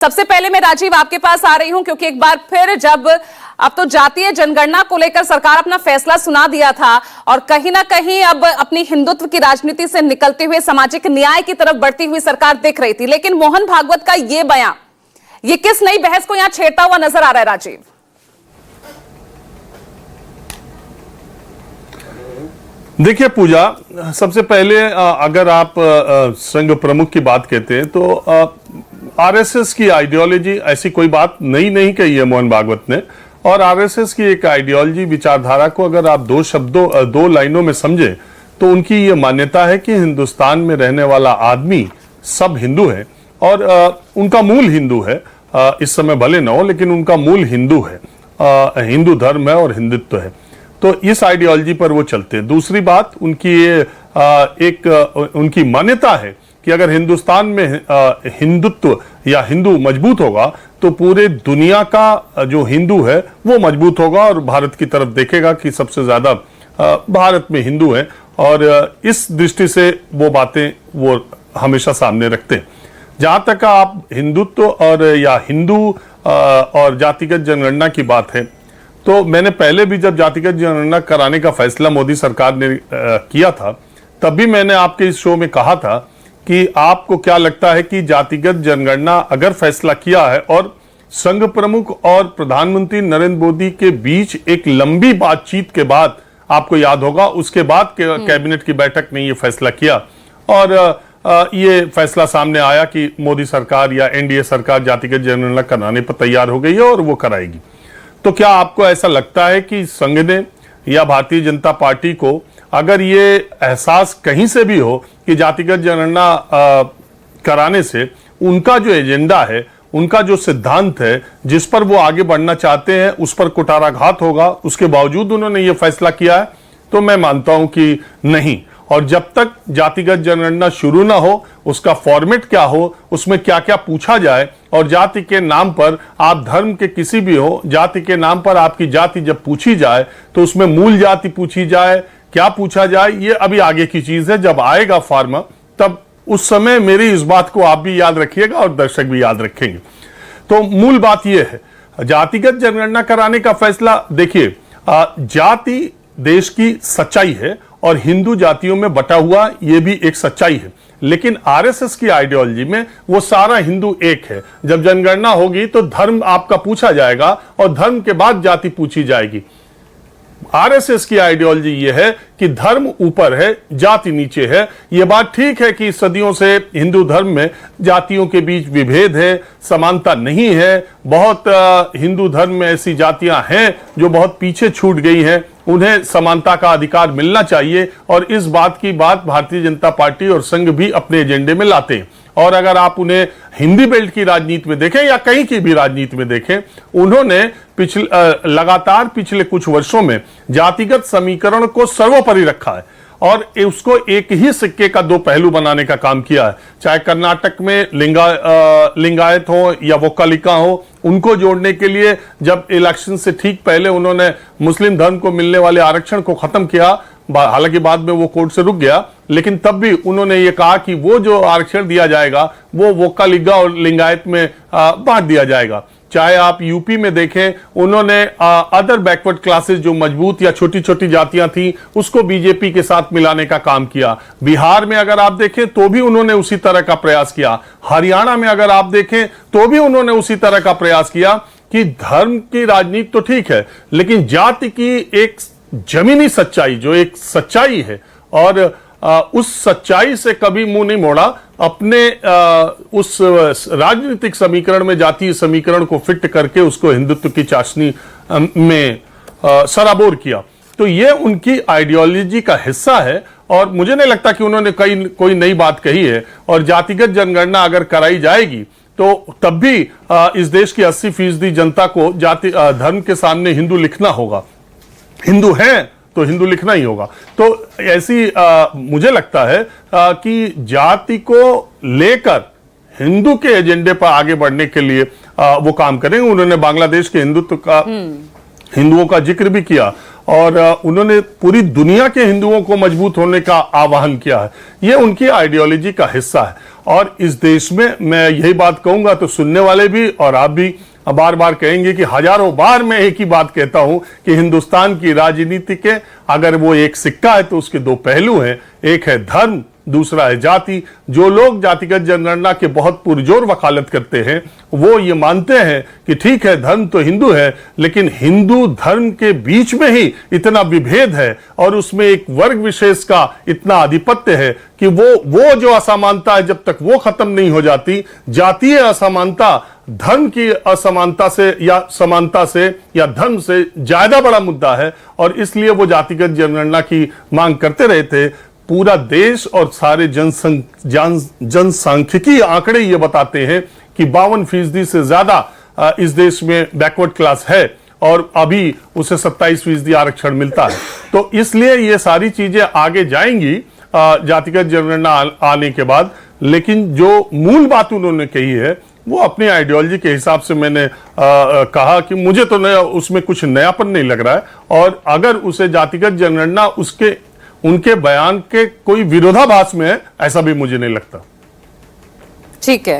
सबसे पहले मैं राजीव आपके पास आ रही हूं क्योंकि एक बार फिर जब अब तो जातीय जनगणना को लेकर सरकार अपना फैसला सुना दिया था और कहीं ना कहीं अब अपनी हिंदुत्व की राजनीति से निकलते हुए सामाजिक न्याय की तरफ बढ़ती हुई सरकार दिख रही थी, लेकिन मोहन भागवत का यह बयान ये किस नई बहस को यहां छेड़ता हुआ नजर आ रहा है राजीव? देखिए पूजा, सबसे पहले अगर आप संघ प्रमुख की बात कहते हैं तो आरएसएस की आइडियोलॉजी ऐसी कोई बात नहीं कही है मोहन भागवत ने। और आरएसएस की एक आइडियोलॉजी विचारधारा को अगर आप दो लाइनों में समझे तो उनकी ये मान्यता है कि हिंदुस्तान में रहने वाला आदमी सब हिंदू है और उनका मूल हिंदू है। इस समय भले ना हो लेकिन उनका मूल हिंदू है, हिंदू धर्म है और हिंदुत्व है। तो इस आइडियोलॉजी पर वो चलते हैं। दूसरी बात, उनकी ये उनकी मान्यता है कि अगर हिंदुस्तान में हिंदुत्व या हिंदू मजबूत होगा तो पूरे दुनिया का जो हिंदू है वो मजबूत होगा और भारत की तरफ देखेगा कि सबसे ज्यादा भारत में हिंदू हैं। और इस दृष्टि से वो बातें वो हमेशा सामने रखते हैं। जहां तक आप हिंदुत्व और या हिंदू और जातिगत जनगणना की बात है तो मैंने पहले भी जब जातिगत जनगणना कराने का फैसला मोदी सरकार ने किया था तब भी मैंने आपके इस शो में कहा था कि आपको क्या लगता है कि जातिगत जनगणना अगर फैसला किया है और संघ प्रमुख और प्रधानमंत्री नरेंद्र मोदी के बीच एक लंबी बातचीत के बाद, आपको याद होगा उसके बाद कैबिनेट की बैठक में ये फैसला किया और ये फैसला सामने आया कि मोदी सरकार या एनडीए सरकार जातिगत जनगणना कराने पर तैयार हो गई है और वो कराएगी। तो क्या आपको ऐसा लगता है कि संघ ने या भारतीय जनता पार्टी को अगर ये एहसास कहीं से भी हो कि जातिगत जनगणना कराने से उनका जो एजेंडा है, उनका जो सिद्धांत है जिस पर वो आगे बढ़ना चाहते हैं उस पर कुठाराघात होगा, उसके बावजूद उन्होंने ये फैसला किया है? तो मैं मानता हूं कि नहीं। और जब तक जातिगत जनगणना शुरू ना हो, उसका फॉर्मेट क्या हो, उसमें क्या क्या पूछा जाए और जाति के नाम पर, आप धर्म के किसी भी हो, जाति के नाम पर आपकी जाति जब पूछी जाए तो उसमें मूल जाति पूछी जाए, क्या पूछा जाए, ये अभी आगे की चीज है। जब आएगा फॉर्म तब उस समय मेरी इस बात को आप भी याद रखिएगा और दर्शक भी याद रखेंगे। तो मूल बात यह है, जातिगत जनगणना कराने का फैसला, देखिए जाति देश की सच्चाई है और हिंदू जातियों में बटा हुआ ये भी एक सच्चाई है, लेकिन आरएसएस की आइडियोलॉजी में वो सारा हिंदू एक है। जब जनगणना होगी तो धर्म आपका पूछा जाएगा और धर्म के बाद जाति पूछी जाएगी। आरएसएस की आइडियोलॉजी ये है कि धर्म ऊपर है, जाति नीचे है। ये बात ठीक है कि सदियों से हिंदू धर्म में जातियों के बीच विभेद है, समानता नहीं है। बहुत हिंदू धर्म में ऐसी जातियां हैं जो बहुत पीछे छूट गई हैं, उन्हें समानता का अधिकार मिलना चाहिए और इस बात की बात भारतीय जनता पार्टी और संघ भी अपने एजेंडे में लाते हैं। और अगर आप उन्हें हिंदी बेल्ट की राजनीति में देखें या कहीं की भी राजनीति में देखें, उन्होंने लगातार पिछले कुछ वर्षों में जातिगत समीकरण को सर्वोपरि रखा है और उसको एक ही सिक्के का दो पहलू बनाने का काम किया है। चाहे कर्नाटक में लिंगायत हो या वोक्कालिका हो, उनको जोड़ने के लिए जब इलेक्शन से ठीक पहले उन्होंने मुस्लिम धर्म को मिलने वाले आरक्षण को खत्म किया, हालांकि बाद में वो कोर्ट से रुक गया, लेकिन तब भी उन्होंने ये कहा कि वो जो आरक्षण दिया जाएगा वो वोक्कालिगा और लिंगायत में बांट दिया जाएगा। चाहे आप यूपी में देखें, उन्होंने अदर बैकवर्ड क्लासेस जो मजबूत या छोटी छोटी जातियां थी उसको बीजेपी के साथ मिलाने का काम किया। बिहार में अगर आप देखें तो भी उन्होंने उसी तरह का प्रयास किया। हरियाणा में अगर आप देखें तो भी उन्होंने उसी तरह का प्रयास किया कि धर्म की राजनीति तो ठीक है लेकिन जाति की एक जमीनी सच्चाई, जो एक सच्चाई है और उस सच्चाई से कभी मुंह नहीं मोड़ा। अपने उस राजनीतिक समीकरण में जातीय समीकरण को फिट करके उसको हिंदुत्व की चाशनी में सराबोर किया। तो ये उनकी आइडियोलॉजी का हिस्सा है और मुझे नहीं लगता कि उन्होंने कोई नई बात कही है। और जातिगत जनगणना अगर कराई जाएगी तो तब भी इस देश की 80% जनता को जाति धर्म के सामने हिंदू लिखना होगा। हिंदू हैं तो हिंदू लिखना ही होगा। तो ऐसी मुझे लगता है कि जाति को लेकर हिंदू के एजेंडे पर आगे बढ़ने के लिए वो काम करेंगे। उन्होंने बांग्लादेश के हिंदुत्व का, हिंदुओं का जिक्र भी किया और उन्होंने पूरी दुनिया के हिंदुओं को मजबूत होने का आह्वान किया है। ये उनकी आइडियोलॉजी का हिस्सा है। और इस देश में मैं यही बात कहूंगा तो सुनने वाले भी और आप भी बार बार कहेंगे कि हजारों बार मैं एक ही बात कहता हूं कि हिंदुस्तान की राजनीति के अगर वो एक सिक्का है तो उसके दो पहलू हैं, एक है धर्म, दूसरा है जाति। जो लोग जातिगत जनगणना के बहुत पुरजोर वकालत करते हैं वो ये मानते हैं कि ठीक है धर्म तो हिंदू है, लेकिन हिंदू धर्म के बीच में ही इतना विभेद है और उसमें एक वर्ग विशेष का इतना आधिपत्य है कि वो जो असमानता है जब तक वो खत्म नहीं हो जाती, जातीय असमानता धर्म की असमानता से या समानता से या धर्म से ज्यादा बड़ा मुद्दा है। और इसलिए वो जातिगत जनगणना की मांग करते रहे थे। पूरा देश और सारे जनसांख्यिकी आंकड़े ये बताते हैं कि 52% से ज्यादा इस देश में बैकवर्ड क्लास है और अभी उसे 27% आरक्षण मिलता है। तो इसलिए ये सारी चीजें आगे जाएंगी जातिगत जनगणना आने के बाद। लेकिन जो मूल बात उन्होंने कही है वो अपनी आइडियोलॉजी के हिसाब से मैंने कहा कि मुझे तो नया उसमें कुछ नयापन नहीं लग रहा है। और अगर उसे जातिगत जनगणना उनके बयान के कोई विरोधाभास में है ऐसा भी मुझे नहीं लगता। ठीक है।